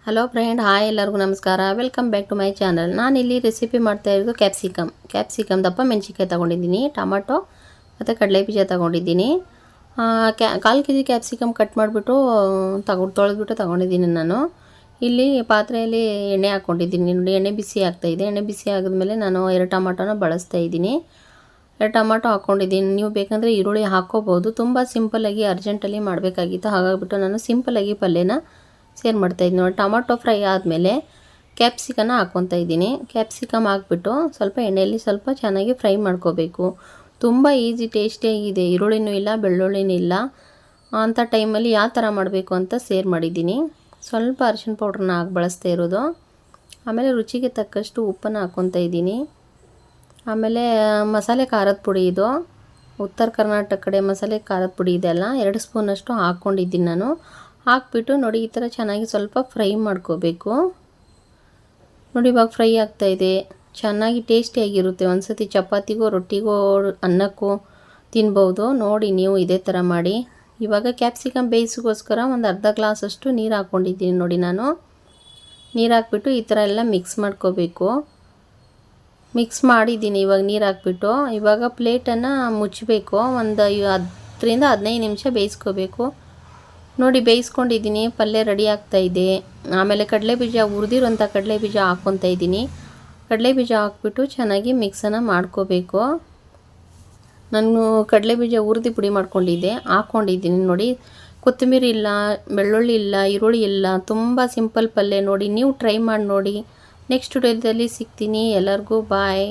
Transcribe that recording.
Hello friend, hi ಎಲ್ಲರಿಗೂ ನಮಸ್ಕಾರ. Welcome back to my channel. ನಾನಿಲ್ಲಿ ರೆಸಿಪಿ ಮಾಡ್ತಾ ಇರೋದು ಕ್ಯಾಪ್ಸಿಕಮ್ ದಪ್ಪ ಮೆಣಸಿನ್ಕಾಯಿ ತೊಗೊಂಡಿದ್ದೀನಿ, ಟೊಮಾಟೊ ಮತ್ತು ಕಡಲೆಬೀಜ ತೊಗೊಂಡಿದ್ದೀನಿ. 1/4 kg ಕ್ಯಾಪ್ಸಿಕಮ್ ಕಟ್ ಮಾಡಿಬಿಟ್ಟು ತೊಳೆದ್ಬಿಟ್ಟು ತೊಗೊಂಡಿದ್ದೀನಿ. ನಾನು ಇಲ್ಲಿ ಪಾತ್ರೆಯಲ್ಲಿ ಎಣ್ಣೆ ಹಾಕ್ಕೊಂಡಿದ್ದೀನಿ. ನೋಡಿ, ಎಣ್ಣೆ ಬಿಸಿ ಆಗ್ತಾಯಿದೆ. ಎಣ್ಣೆ ಬಿಸಿ ಆದಮೇಲೆ ನಾನು 2 ಟೊಮಾಟೋನ ಬಳಸ್ತಾ ಇದ್ದೀನಿ. 2 ಟೊಮಾಟೊ ಹಾಕ್ಕೊಂಡಿದ್ದೀನಿ. ನೀವು ಬೇಕಂದರೆ ಈರುಳ್ಳಿ ಹಾಕ್ಕೋಬೋದು. ತುಂಬ ಸಿಂಪಲ್ಲಾಗಿ ಅರ್ಜೆಂಟಲ್ಲಿ ಮಾಡಬೇಕಾಗಿತ್ತು, ಹಾಗಾಗಿಬಿಟ್ಟು ನಾನು ಸಿಂಪಲ್ಲಾಗಿ ಪಲ್ಯನ ಸೇರ್ ಮಾಡ್ತಾಯಿದ್ದೀನಿ. ನೋಡಿ, ಟೊಮಾಟೊ ಫ್ರೈ ಆದಮೇಲೆ ಕ್ಯಾಪ್ಸಿಕನ್ನ ಹಾಕ್ಕೊತಾ ಇದ್ದೀನಿ. ಕ್ಯಾಪ್ಸಿಕಮ್ ಹಾಕ್ಬಿಟ್ಟು ಸ್ವಲ್ಪ ಎಣ್ಣೆಯಲ್ಲಿ ಸ್ವಲ್ಪ ಚೆನ್ನಾಗಿ ಫ್ರೈ ಮಾಡ್ಕೋಬೇಕು. ತುಂಬ ಈಸಿ, ಟೇಸ್ಟಿಯಾಗಿದೆ. ಈರುಳ್ಳಿನೂ ಇಲ್ಲ, ಬೆಳ್ಳುಳ್ಳಿನೂ ಇಲ್ಲ ಅಂಥ ಟೈಮಲ್ಲಿ ಯಾವ ಥರ ಮಾಡಬೇಕು ಅಂತ ಸೇರ್ ಮಾಡಿದ್ದೀನಿ. ಸ್ವಲ್ಪ ಅರಿಶಿನ ಪೌಡ್ರನ್ನ ಬಳಸ್ತಾ ಇರೋದು. ಆಮೇಲೆ ರುಚಿಗೆ ತಕ್ಕಷ್ಟು ಉಪ್ಪನ್ನು ಹಾಕ್ಕೊತಾ ಇದ್ದೀನಿ. ಆಮೇಲೆ ಮಸಾಲೆ ಖಾರದ ಪುಡಿ, ಇದು ಉತ್ತರ ಕರ್ನಾಟಕ ಕಡೆ ಮಸಾಲೆ ಖಾರದ ಪುಡಿ ಇದೆಲ್ಲ 2 ಸ್ಪೂನಷ್ಟು ಹಾಕ್ಕೊಂಡಿದ್ದೀನಿ ನಾನು. ಹಾಕ್ಬಿಟ್ಟು ನೋಡಿ, ಈ ಥರ ಚೆನ್ನಾಗಿ ಸ್ವಲ್ಪ ಫ್ರೈ ಮಾಡ್ಕೋಬೇಕು. ನೋಡಿ, ಇವಾಗ ಫ್ರೈ ಆಗ್ತಾಯಿದೆ. ಚೆನ್ನಾಗಿ ಟೇಸ್ಟಿಯಾಗಿರುತ್ತೆ. ಒಂದು ಸತಿ ಚಪಾತಿಗೋ ರೊಟ್ಟಿಗೋ ಅನ್ನಕ್ಕೂ ತಿನ್ಬೋದು. ನೋಡಿ, ನೀವು ಇದೇ ಥರ ಮಾಡಿ. ಇವಾಗ ಕ್ಯಾಪ್ಸಿಕಮ್ ಬೇಯಿಸಿಗೋಸ್ಕರ ಒಂದು ಅರ್ಧ ಗ್ಲಾಸಷ್ಟು ನೀರು ಹಾಕ್ಕೊಂಡಿದ್ದೀನಿ. ನೋಡಿ, ನಾನು ನೀರು ಹಾಕ್ಬಿಟ್ಟು ಈ ಥರ ಎಲ್ಲ ಮಿಕ್ಸ್ ಮಾಡ್ಕೋಬೇಕು. ಮಿಕ್ಸ್ ಮಾಡಿದ್ದೀನಿ. ಇವಾಗ ನೀರು ಹಾಕ್ಬಿಟ್ಟು ಇವಾಗ ಪ್ಲೇಟನ್ನು ಮುಚ್ಚಬೇಕು. ಒಂದು 10 ರಿಂದ 15 ನಿಮಿಷ ಬೇಯಿಸ್ಕೋಬೇಕು. ನೋಡಿ, ಬೇಯಿಸ್ಕೊಂಡಿದ್ದೀನಿ. ಪಲ್ಯ ರೆಡಿ ಆಗ್ತಾಯಿದೆ. ಆಮೇಲೆ ಕಡಲೆಬೀಜ, ಹುರಿದಿರೋಂಥ ಕಡಲೆಬೀಜ ಹಾಕ್ಕೊತಾ ಇದ್ದೀನಿ. ಕಡಲೆಬೀಜ ಹಾಕ್ಬಿಟ್ಟು ಚೆನ್ನಾಗಿ ಮಿಕ್ಸನ್ನು ಮಾಡ್ಕೋಬೇಕು. ನಾನು ಕಡಲೆಬೀಜ ಹುರಿದು ಪುಡಿ ಮಾಡ್ಕೊಂಡಿದ್ದೆ, ಹಾಕ್ಕೊಂಡಿದ್ದೀನಿ. ನೋಡಿ, ಕೊತ್ತಂಬರಿ ಇಲ್ಲ, ಬೆಳ್ಳುಳ್ಳಿ ಇಲ್ಲ, ಈರುಳ್ಳಿ ಇಲ್ಲ. ತುಂಬ ಸಿಂಪಲ್ ಪಲ್ಯ. ನೋಡಿ, ನೀವು ಟ್ರೈ ಮಾಡಿ ನೋಡಿ. ನೆಕ್ಸ್ಟ್ ವಿಡಿಯೋದಲ್ಲಿ ಸಿಗ್ತೀನಿ. ಎಲ್ಲರಿಗೂ ಬಾಯ್.